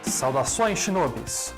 Saudações, Shinobis!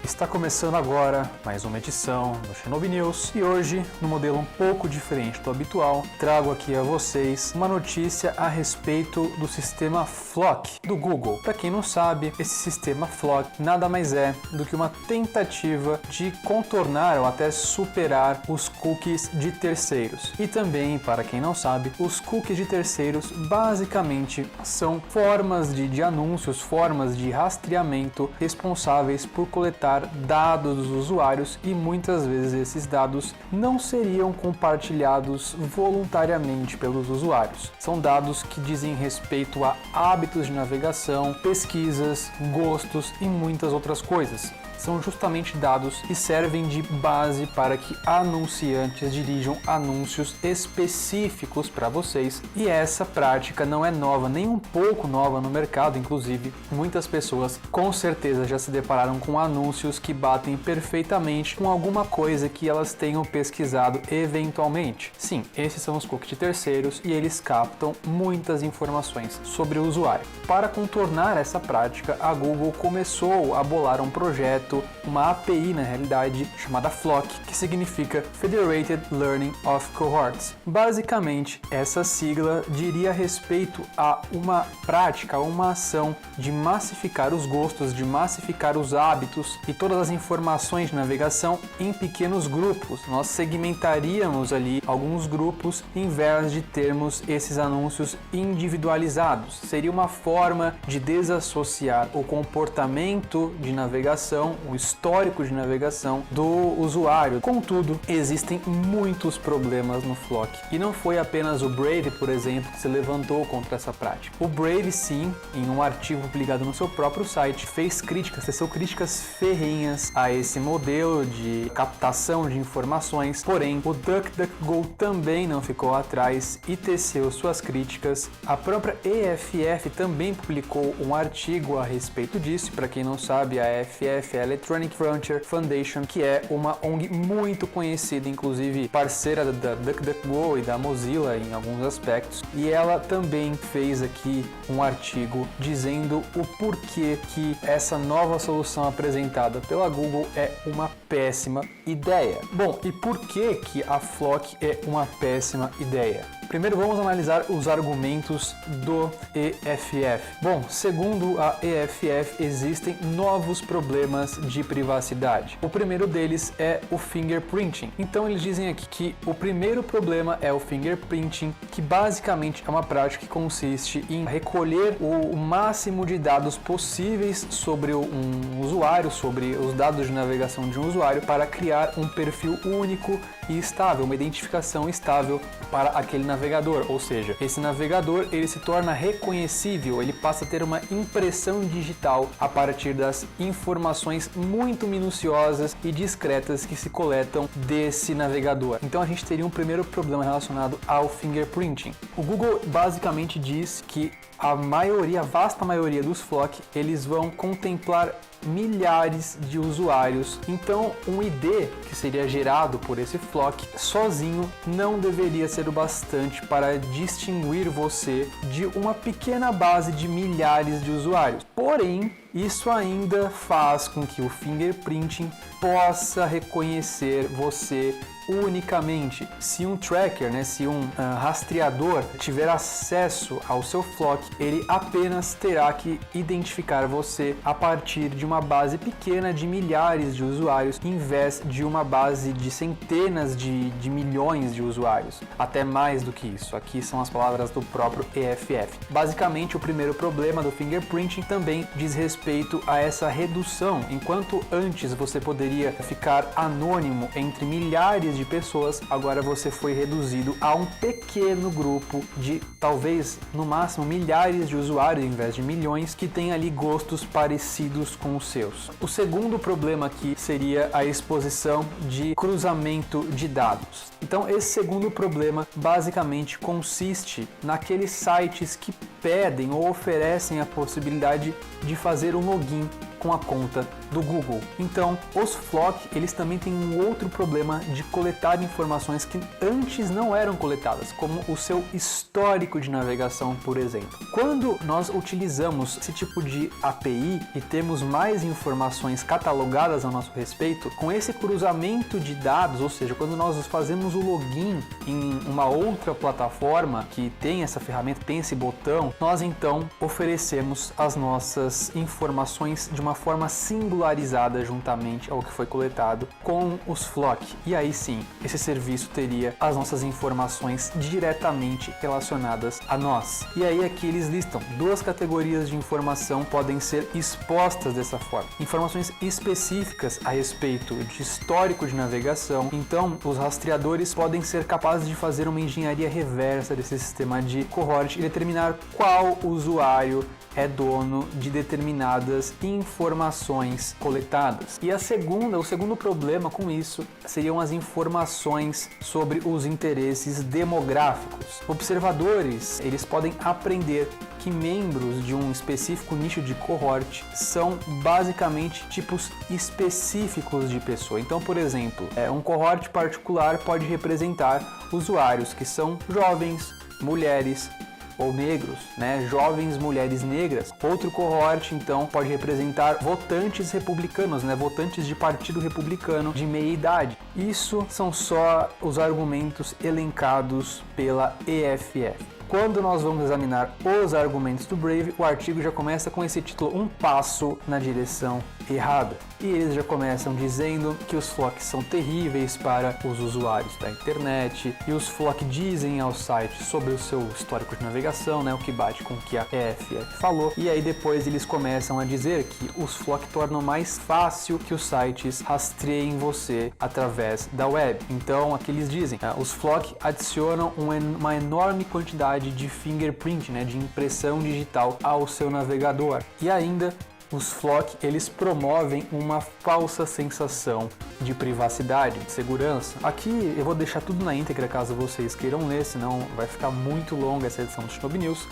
Está começando agora mais uma edição do Shinobi News e hoje, no modelo um pouco diferente do habitual, trago aqui a vocês uma notícia a respeito do sistema Flock do Google. Para quem não sabe, esse sistema Flock nada mais é do que uma tentativa de contornar ou até superar os cookies de terceiros. E também, para quem não sabe, os cookies de terceiros basicamente são formas de anúncios, formas de rastreamento responsáveis por coletar dados dos usuários e muitas vezes esses dados não seriam compartilhados voluntariamente pelos usuários. São dados que dizem respeito a hábitos de navegação, pesquisas, gostos e muitas outras coisas. São justamente dados que servem de base para que anunciantes dirijam anúncios específicos para vocês. E essa prática não é nova, nem um pouco nova no mercado. Inclusive, muitas pessoas com certeza já se depararam com anúncios que batem perfeitamente com alguma coisa que elas tenham pesquisado eventualmente. Sim, esses são os cookies de terceiros e eles captam muitas informações sobre o usuário. Para contornar essa prática, a Google começou a bolar um projeto, uma API na realidade, chamada Flock, que significa Federated Learning of Cohorts. Basicamente, essa sigla diria respeito a uma prática, uma ação de massificar os gostos, de massificar os hábitos e todas as informações de navegação em pequenos grupos. Nós segmentaríamos ali alguns grupos em vez de termos esses anúncios individualizados. Seria uma forma de desassociar o comportamento de navegação, o histórico de navegação do usuário. Contudo, existem muitos problemas no Flock. E não foi apenas o Brave, por exemplo, que se levantou contra essa prática. O Brave, sim, em um artigo publicado no seu próprio site, fez críticas, teceu críticas ferrenhas a esse modelo de captação de informações. Porém, o DuckDuckGo também não ficou atrás e teceu suas críticas. A própria EFF também publicou um artigo a respeito disso. Para quem não sabe, a EFF é Electronic Frontier Foundation, que é uma ONG muito conhecida, inclusive parceira da DuckDuckGo e da Mozilla em alguns aspectos, e ela também fez aqui um artigo dizendo o porquê que essa nova solução apresentada pela Google é uma péssima ideia. Bom, e por que a Flock é uma péssima ideia? Primeiro vamos analisar os argumentos do EFF. Bom, segundo a EFF, existem novos problemas de privacidade. O primeiro deles é o fingerprinting. Então eles dizem aqui que o primeiro problema é o fingerprinting, que basicamente é uma prática que consiste em recolher o máximo de dados possíveis sobre um usuário, sobre os dados de navegação de um usuário, para criar um perfil único e estável, uma identificação estável para aquele navegador, ou seja, esse navegador ele se torna reconhecível, ele passa a ter uma impressão digital a partir das informações muito minuciosas e discretas que se coletam desse navegador. Então a gente teria um primeiro problema relacionado ao fingerprinting. O Google basicamente diz que a vasta maioria dos Flock, eles vão contemplar milhares de usuários. Então, um ID que seria gerado por esse Flock sozinho não deveria ser o bastante para distinguir você de uma pequena base de milhares de usuários. Porém, isso ainda faz com que o fingerprinting possa reconhecer você unicamente. Se um tracker, se um rastreador tiver acesso ao seu Flock, ele apenas terá que identificar você a partir de uma base pequena de milhares de usuários, em vez de uma base de centenas de milhões de usuários, até mais do que isso. Aqui são as palavras do próprio EFF. Basicamente, o primeiro problema do fingerprinting também diz respeito a essa redução. Enquanto antes você poderia ficar anônimo entre milhares de pessoas, agora você foi reduzido a um pequeno grupo de talvez no máximo milhares de usuários, em vez de milhões, que tem ali gostos parecidos com os seus. O segundo problema aqui seria a exposição de cruzamento de dados. Então esse segundo problema basicamente consiste naqueles sites que pedem ou oferecem a possibilidade de fazer um login com a conta do Google. Então, os Flock, eles também têm um outro problema de coletar informações que antes não eram coletadas, como o seu histórico de navegação, por exemplo. Quando nós utilizamos esse tipo de API e temos mais informações catalogadas a nosso respeito, com esse cruzamento de dados, ou seja, quando nós fazemos o login em uma outra plataforma que tem essa ferramenta, tem esse botão, nós então oferecemos as nossas informações de uma forma singularizada juntamente ao que foi coletado com os Flock. E aí sim, esse serviço teria as nossas informações diretamente relacionadas a nós. E aí aqui eles listam 2 categorias de informação podem ser expostas dessa forma. Informações específicas a respeito de histórico de navegação. Então, os rastreadores podem ser capazes de fazer uma engenharia reversa desse sistema de cohort e determinar qual usuário é dono de determinadas informações coletadas. E o segundo problema com isso seriam as informações sobre os interesses demográficos. Observadores, eles podem aprender que membros de um específico nicho de cohort são basicamente tipos específicos de pessoa. Então, por exemplo, um cohort particular pode representar usuários que são jovens, mulheres, ou negros, né? Jovens mulheres negras. Outro cohort, então, pode representar votantes republicanos, né? Votantes de partido republicano de meia idade. Isso são só os argumentos elencados pela EFF. Quando nós vamos examinar os argumentos do Brave, o artigo já começa com esse título, Um Passo na Direção Errada. E eles já começam dizendo que os Flock são terríveis para os usuários da internet, e os Flock dizem ao site sobre o seu histórico de navegação, né, o que bate com o que a EFF falou, e aí depois eles começam a dizer que os Flock tornam mais fácil que os sites rastreiem você através da web. Então aqui eles dizem, os Flock adicionam uma enorme quantidade de fingerprint, né, de impressão digital ao seu navegador, e ainda os Flock, eles promovem uma falsa sensação de privacidade, de segurança. Aqui eu vou deixar tudo na íntegra caso vocês queiram ler, senão vai ficar muito longa essa edição do Shinobi News.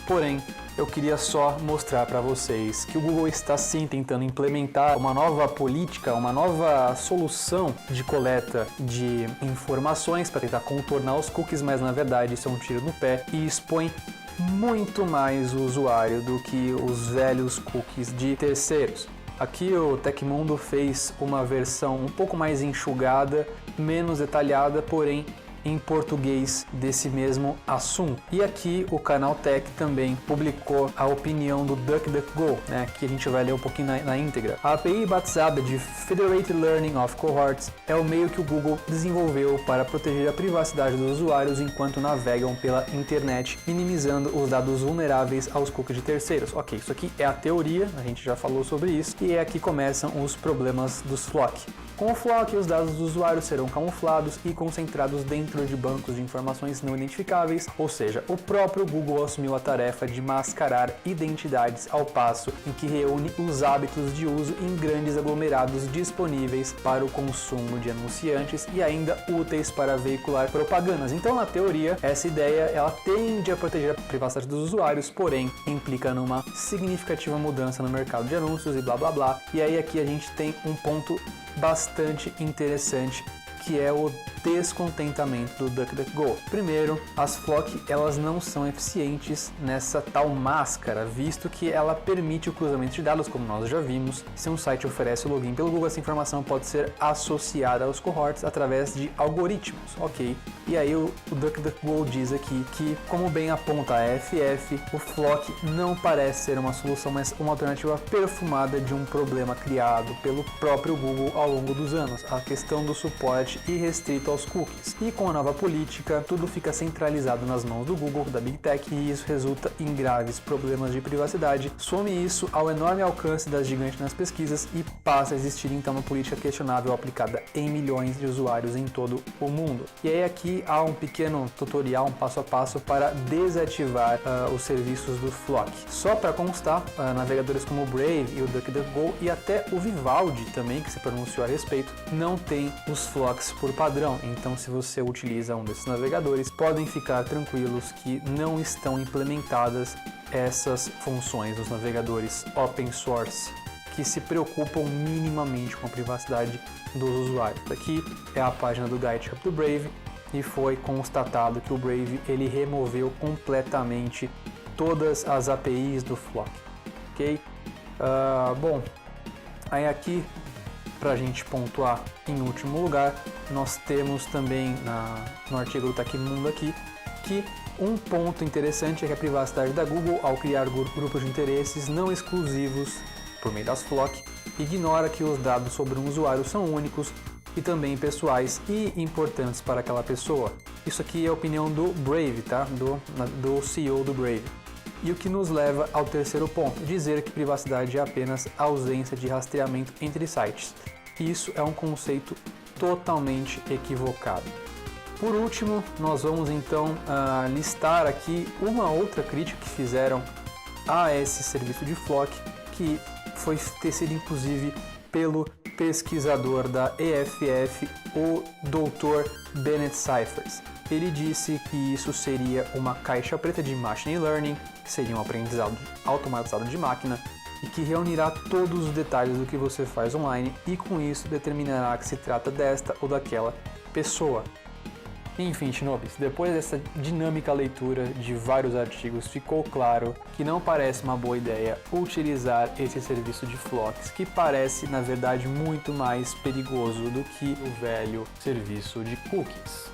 Porém, eu queria só mostrar para vocês que o Google está sim tentando implementar uma nova política, uma nova solução de coleta de informações para tentar contornar os cookies, mas na verdade isso é um tiro no pé e expõe muito mais o usuário do que os velhos cookies de terceiros. Aqui o Tecmundo fez uma versão um pouco mais enxugada, menos detalhada, porém em português desse mesmo assunto. E aqui o Canal Tech também publicou a opinião do DuckDuckGo, né, que a gente vai ler um pouquinho na íntegra. A API batizada de Federated Learning of Cohorts é o meio que o Google desenvolveu para proteger a privacidade dos usuários enquanto navegam pela internet, minimizando os dados vulneráveis aos cookies de terceiros. Ok, isso aqui é a teoria, a gente já falou sobre isso, e aqui começam os problemas dos Flock. Com o Flock, os dados dos usuários serão camuflados e concentrados dentro de bancos de informações não identificáveis, ou seja, o próprio Google assumiu a tarefa de mascarar identidades ao passo em que reúne os hábitos de uso em grandes aglomerados disponíveis para o consumo de anunciantes e ainda úteis para veicular propagandas. Então, na teoria, essa ideia ela tende a proteger a privacidade dos usuários, porém implica numa significativa mudança no mercado de anúncios e blá blá blá. E aí aqui a gente tem um ponto bastante interessante, que é o descontentamento do DuckDuckGo. Primeiro, as Flock elas não são eficientes nessa tal máscara, visto que ela permite o cruzamento de dados, como nós já vimos. Se um site oferece o login pelo Google, essa informação pode ser associada aos cohorts através de algoritmos, ok? E aí o DuckDuckGo diz aqui que, como bem aponta a EFF, o Flock não parece ser uma solução, mas uma alternativa perfumada de um problema criado pelo próprio Google ao longo dos anos, a questão do suporte irrestrito aos cookies. E com a nova política, tudo fica centralizado nas mãos do Google, da Big Tech, e isso resulta em graves problemas de privacidade. Some isso ao enorme alcance das gigantes nas pesquisas e passa a existir então uma política questionável aplicada em milhões de usuários em todo o mundo. E aí aqui há um pequeno tutorial, um passo a passo para desativar os serviços do Flock. Só para constar, navegadores como o Brave e o DuckDuckGo e até o Vivaldi também, que se pronunciou a respeito, não tem os Flocks por padrão. Então, se você utiliza um desses navegadores, podem ficar tranquilos que não estão implementadas essas funções dos navegadores open source. que se preocupam minimamente com a privacidade dos usuários. Aqui é a página do GitHub do Brave e foi constatado que o Brave ele removeu completamente todas as APIs do Flock, ok? Bom, aí aqui para a gente pontuar em último lugar, nós temos também no artigo do Tecmundo aqui que um ponto interessante é que a privacidade da Google, ao criar grupos de interesses não exclusivos por meio das Flock, ignora que os dados sobre um usuário são únicos e também pessoais e importantes para aquela pessoa. Isso aqui é a opinião do Brave, tá? Do CEO do Brave. E o que nos leva ao terceiro ponto, dizer que privacidade é apenas ausência de rastreamento entre sites. Isso é um conceito totalmente equivocado. Por último, nós vamos então listar aqui uma outra crítica que fizeram a esse serviço de Flock, que foi tecido inclusive pelo pesquisador da EFF, o Dr. Bennett Cyphers. Ele disse que isso seria uma caixa preta de Machine Learning, que seria um aprendizado automatizado de máquina, e que reunirá todos os detalhes do que você faz online e com isso determinará que se trata desta ou daquela pessoa. Enfim, Shinobis, depois dessa dinâmica leitura de vários artigos, ficou claro que não parece uma boa ideia utilizar esse serviço de Flocks, que parece, na verdade, muito mais perigoso do que o velho serviço de cookies.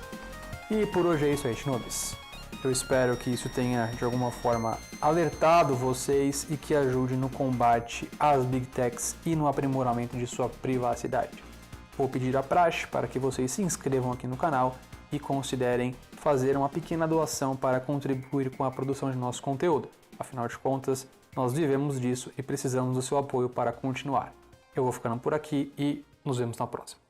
E por hoje é isso aí, Shinobis. Eu espero que isso tenha, de alguma forma, alertado vocês e que ajude no combate às Big Techs e no aprimoramento de sua privacidade. Vou pedir a praxe para que vocês se inscrevam aqui no canal e considerem fazer uma pequena doação para contribuir com a produção de nosso conteúdo. Afinal de contas, nós vivemos disso e precisamos do seu apoio para continuar. Eu vou ficando por aqui e nos vemos na próxima.